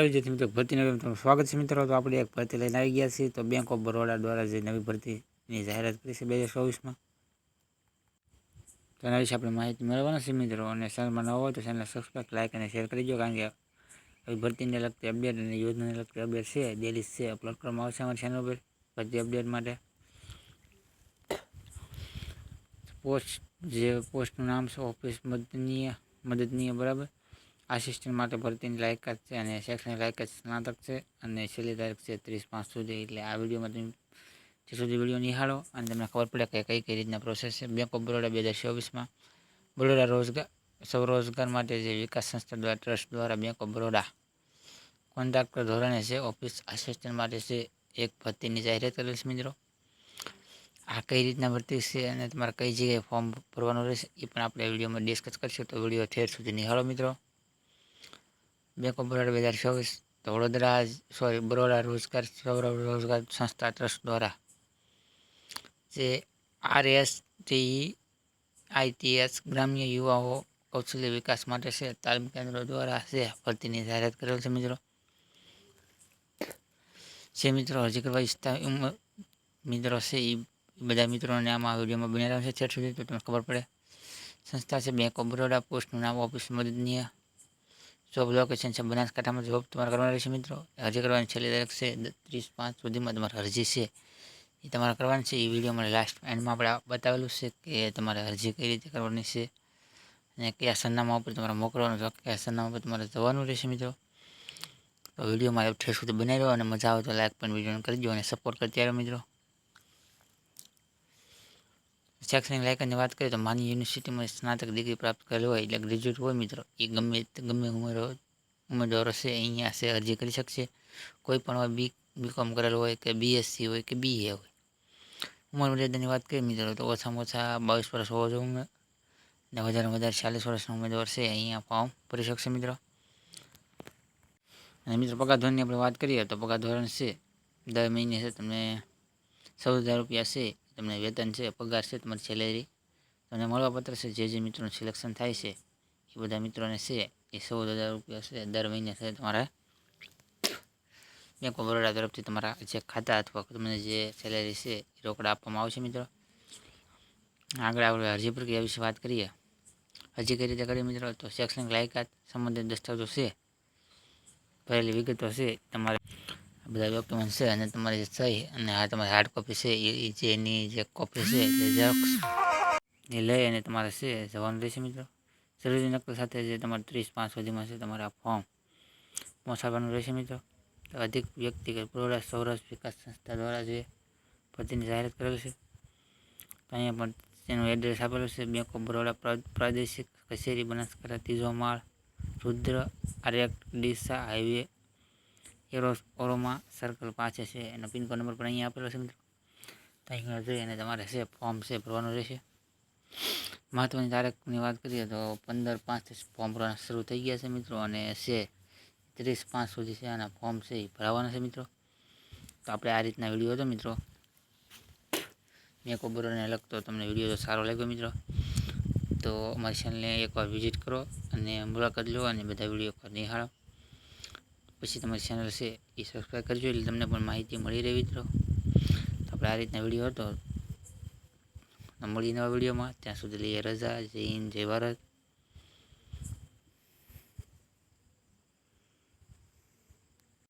વિદ્યાર્થી મિત્રો ભરતીના તમારું સ્વાગત છે મિત્રો. તો આપણે એક ભરતી લઈને આવી ગયા છીએ. તો બેંક ઓફ બરોડા દ્વારા જે નવી ભરતીની જાહેરાત કરી છે 2024માં, તો એના વિશે આપણે માહિતી મેળવવાના છે મિત્રો. અને ચેનલમાં નવો હોય તો ચેનલને સબસ્ક્રાઈબ, લાઈક અને શેર કરી દો, કારણ કે આવી ભરતીને લગતી અપડેટ અને યોજનાને લગતી અપડેટ છે ડેલી છે અપલોડ કરવામાં આવશે અમારી ચેનલ પર ભરતી અપડેટ માટે. પોસ્ટનું નામ છે ઓફિસ મદદનીય બરાબર. આસિસ્ટન્ટ માટે ભરતીની લાયકાત છે અને શૈક્ષણિક લાયકાત સ્નાતક છે અને છેલ્લી તારીખ છે 30/5 સુધી. એટલે આ વિડીયોમાં તમે જ્યાં સુધી વિડીયો નિહાળો અને તમને ખબર પડે કે કઈ રીતના પ્રોસેસ છે. બેંક ઓફ બરોડા 2024માં બરોડા સ્વરોજગાર માટે જે વિકાસ સંસ્થા દ્વારા ટ્રસ્ટ દ્વારા બેંક ઓફ બરોડા કોન્ટ્રાક્ટર ધોરણે છે ઓફિસ આસિસ્ટન્ટ માટે છે એક ભરતીની જાહેરાત કરેલ છે મિત્રો. આ કઈ રીતના ભરતી છે અને તમારે કઈ જગ્યાએ ફોર્મ ભરવાનું રહેશે એ પણ આપણે વિડીયોમાં ડિસ્કસ કરીશું. તો વિડીયો ઠેર સુધી નિહાળો મિત્રો. બેંક ઓફ બરોડા 2024 બરોડા રોજગાર સંસ્થા ટ્રસ્ટ દ્વારા જે RSTITS ગ્રામ્ય યુવાઓ કૌશલ્ય વિકાસ માટે છે તાલીમ કેન્દ્રો દ્વારા છે ભરતીની જાહેરાત કરેલ છે મિત્રો. જે મિત્રો હજી કરવા ઈચ્છતા મિત્રો છે એ બધા મિત્રોને આમાં વિડીયોમાં બની રહ્યા છે છેલ્લે સુધી, તો તમને ખબર પડે. સંસ્થા છે બેંક ઓફ બરોડા, પોસ્ટનું નામ ઓફિસ મદદનીય, જોબ લોકેશન છે બનાસકાંઠામાં. જોબ તમારે કરવાની રહેશે મિત્રો. અરજી કરવાની છેલ્લી તારીખ છે 30/5 સુધીમાં તમારે અરજી છે એ તમારે કરવાની છે. એ વિડીયોમાં લાસ્ટ એન્ડમાં આપણે બતાવેલું છે કે તમારે અરજી કઈ રીતે કરવાની છે અને કયા સરનામા ઉપર તમારે મોકલવાનું છે, કયા સરનામા ઉપર તમારે જવાનું રહેશે મિત્રો. તો વિડીયોમાં ઠેર સુધી બનાવી દો અને મજા આવે તો લાઈક પણ વિડીયોને કરી દો અને સપોર્ટ કરતી રહો મિત્રો. શૈક્ષણિક લાયકાતની વાત કરીએ તો માની યુનિવર્સિટીમાં સ્નાતક ડિગ્રી પ્રાપ્ત કરેલી હોય એટલે ગ્રેજ્યુએટ હોય મિત્રો, એ ગમે ઉમેદવારો છે અહીંયા છે અરજી કરી શકશે. કોઈ પણ હોય બીકોમ કરેલું હોય કે BSc હોય કે BA હોય. ઉંમર મર્યાદાની વાત કરીએ મિત્રો તો ઓછામાં ઓછા 22 વર્ષ હોવો જોઈએ અને વધારેમાં વધારે 40 વર્ષના ઉમેદવાર છે અહીંયા ફોર્મ ભરી શકશે મિત્રો. અને મિત્રો પગાર ધોરણની આપણે વાત કરીએ તો પગાર ધોરણ છે દર મહિને છે તમને 14,000 રૂપિયા છે તમને વેતન છે, પગાર છે, તમારી સેલેરી તમને મળવાપત્ર છે. જે મિત્રોનું સિલેક્શન થાય છે એ બધા મિત્રોને છે એ 14,000 રૂપિયા છે દર મહિને છે તમારે બેંક ઓફ બરોડા તરફથી તમારા જે ખાતા અથવા તમને જે સેલેરી છે એ રોકડા આપવામાં આવશે મિત્રો. આગળ આપણે અરજી પ્રક્રિયા વિશે વાત કરીએ. અરજી કઈ રીતે કરીએ મિત્રો તો શૈક્ષણિક લાયકાત સંબંધિત દસ્તાવેજો છે, ભરેલી વિગતો છે, તમારે બધા ડોક્યુમેન્ટ છે અને તમારી સહી અને આ તમારી હાર્ડ કોપી છે એ એની જે કોપી છે એટલે ઝેરોક્સ એ લઈ અને તમારે છે જવાનું રહેશે મિત્રો. જરૂરી નકલ સાથે જે તમારે 30/5 સુધીમાં છે તમારે આ ફોર્મ પહોંચાડવાનું રહેશે મિત્રો. તો અધિક વ્યક્તિગત બરોડા સૌરાષ્ટ્ર વિકાસ સંસ્થા દ્વારા જે ભરતીની જાહેરાત કરેલ છે તો અહીંયા પણ તેનું એડ્રેસ આપેલું છે. બેંક ઓફ બરોડા પ્રાદેશિક કચેરી બનાસકાંઠા 3જો માળ, રુદ્ર આર્યક ડીસા હાઈવે, ઓરોમા સર્કલ 5 છે. એનો પિનકોડ નંબર પણ અહીંયા આપેલો છે મિત્રો. તો અહીંયા જઈ અને તમારે છે ફોર્મ છે ભરવાનું રહેશે. મહત્વની તારીખની વાત કરીએ તો 15/5 ફોર્મ ભરવાના શરૂ થઈ ગયા છે મિત્રો અને છે 30/5 સુધી છે આના ફોર્મ છે એ ભરાવાના છે મિત્રો. તો આપણે આ રીતના વિડીયો હતો મિત્રો બેંક ઓફ બરોડાને લગતો. તમને વિડીયો તો સારો લાગ્યો મિત્રો તો અમારી ચેનલને એકવાર વિઝિટ કરો અને મુલાકાત લો અને બધા વિડીયો પર નિહાળો. પછી તમારી ચેનલ છે એ સબસ્ક્રાઈબ કરજો એટલે તમને પણ માહિતી મળી રહે મિત્રો. તો આપણે આ રીતના વિડીયો હતો. મળી નવા વિડીયોમાં, ત્યાં સુધી લઈએ રજા. જય હિન્દ, જય ભારત.